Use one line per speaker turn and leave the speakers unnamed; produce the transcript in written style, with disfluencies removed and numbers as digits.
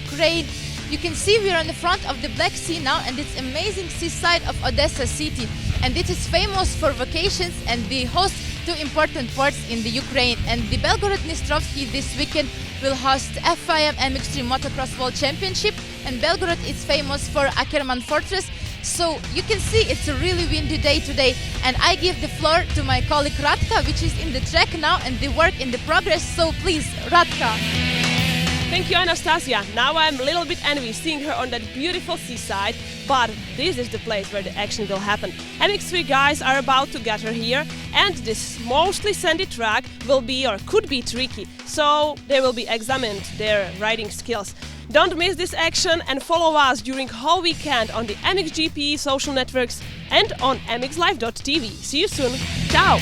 Ukraine. You can see we're on the front of the Black Sea now, and it's amazing seaside of Odessa city. And it is famous for vacations, and they host two important ports in the Ukraine. And the Belgorod-Dnestrovskiy this weekend will host FIM MX3 Motocross World Championship, and Belgorod is famous for Ackerman Fortress. So you can see it's a really windy day today, and I give the floor to my colleague Radka, which is in the track now and the work in the progress. So please, Radka.
Thank you, Anastasia. Now I'm a little bit envious seeing her on that beautiful seaside, but this is the place where the action will happen. MX3 guys are about to gather here, and this mostly sandy track will be or could be tricky, so they will be examined their riding skills. Don't miss this action and follow us during whole weekend on the MXGP social networks and on mxlive.tv. See you soon. Ciao!